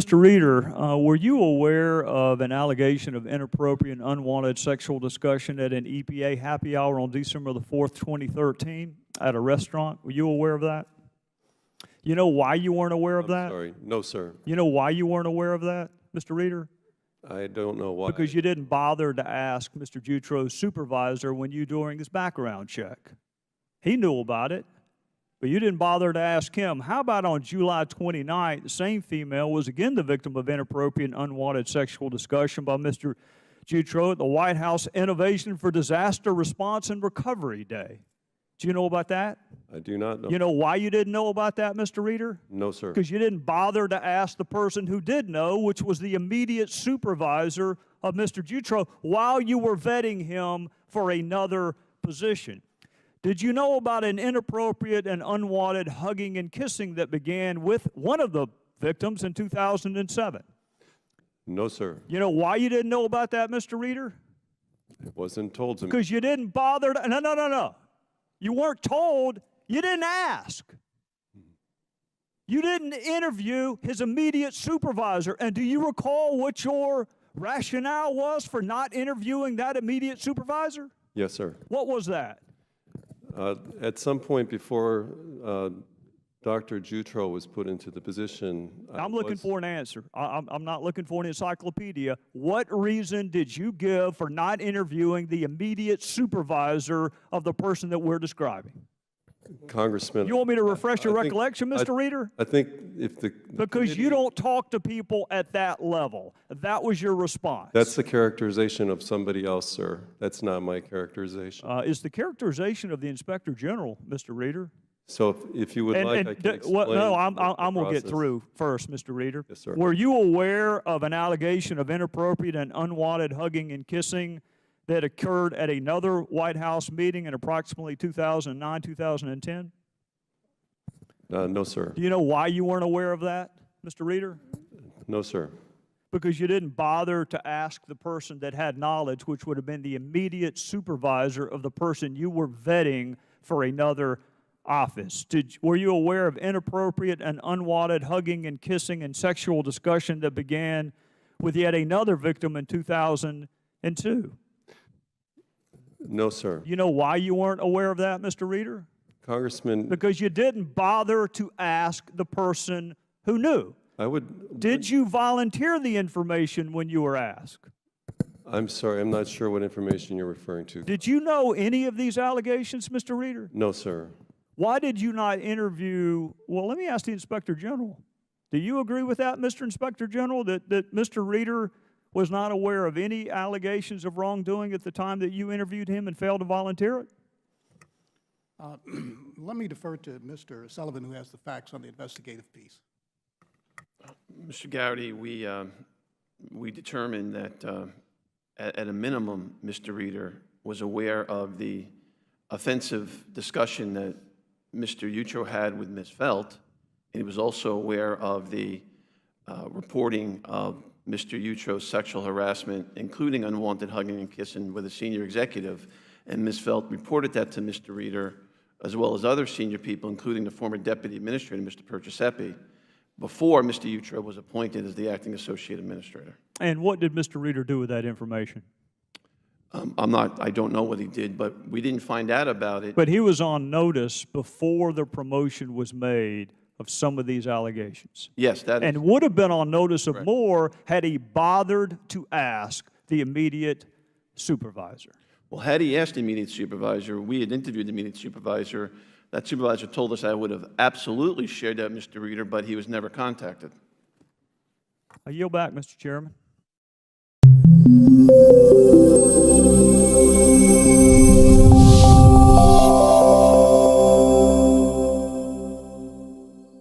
Mr. Reeder, were you aware of an allegation of inappropriate and unwanted sexual discussion at an EPA happy hour on December the 4th, 2013 at a restaurant? Were you aware of that? You know why you weren't aware of that? I'm sorry. No, sir. You know why you weren't aware of that, Mr. Reeder? I don't know why. Because you didn't bother to ask Mr. Jutro's supervisor when you during his background check. He knew about it, but you didn't bother to ask him. How about on July 29th, the same female was again the victim of inappropriate and unwanted sexual discussion by Mr. Jutro at the White House Innovation for Disaster Response and Recovery Day. Do you know about that? I do not know. You know why you didn't know about that, Mr. Reeder? No, sir. Because you didn't bother to ask the person who did know, which was the immediate supervisor of Mr. Jutro, while you were vetting him for another position. Did you know about an inappropriate and unwanted hugging and kissing that began with one of the victims in 2007? No, sir. You know why you didn't know about that, Mr. Reeder? It wasn't told to me. Because you didn't bother to, no. You weren't told, you didn't ask. You didn't interview his immediate supervisor. And do you recall what your rationale was for not interviewing that immediate supervisor? Yes, sir. What was that? At some point before Dr. Jutro was put into the position, I'm looking for an answer. I'm not looking for an encyclopedia. What reason did you give for not interviewing the immediate supervisor of the person that we're describing? Congressman. You want me to refresh your recollection, Mr. Reeder? I think if the Because you don't talk to people at that level. That was your response. That's the characterization of somebody else, sir. That's not my characterization. It's the characterization of the Inspector General, Mr. Reeder. So if you would like, I can explain. Well, no, I'm going to get through first, Mr. Reeder. Yes, sir. Were you aware of an allegation of inappropriate and unwanted hugging and kissing that occurred at another White House meeting in approximately 2009, 2010? No, sir. Do you know why you weren't aware of that, Mr. Reeder? No, sir. Because you didn't bother to ask the person that had knowledge, which would have been the immediate supervisor of the person you were vetting for another office. Were you aware of inappropriate and unwanted hugging and kissing and sexual discussion that began with yet another victim in 2002? No, sir. You know why you weren't aware of that, Mr. Reeder? Congressman. Because you didn't bother to ask the person who knew. Did you volunteer the information when you were asked? I'm sorry, I'm not sure what information you're referring to. Did you know any of these allegations, Mr. Reeder? No, sir. Why did you not interview, well, let me ask the Inspector General. Do you agree with that, Mr. Inspector General, that Mr. Reeder was not aware of any allegations of wrongdoing at the time that you interviewed him and failed to volunteer it? Let me defer to Mr. Sullivan, who has the facts on the investigative piece. Mr. Gowdy, we determined that at a minimum, Mr. Reeder was aware of the offensive discussion that Mr. Jutro had with Ms. Felt, and he was also aware of the reporting of Mr. Jutro's sexual harassment, including unwanted hugging and kissing with a senior executive, and Ms. Felt reported that to Mr. Reeder, as well as other senior people, including the former Deputy Administrator, Mr. Perciasepi, before Mr. Jutro was appointed as the Acting Associate Administrator. And what did Mr. Reeder do with that information? I don't know what he did, but we didn't find out about it. But he was on notice before the promotion was made of some of these allegations. Yes, that is. And would have been on notice of Correct. more had he bothered to ask the immediate supervisor. Well, had he asked the immediate supervisor, we had interviewed the immediate supervisor. That supervisor told us I would have absolutely shared that with Mr. Reeder, but he was never contacted. I yield back, Mr. Chairman.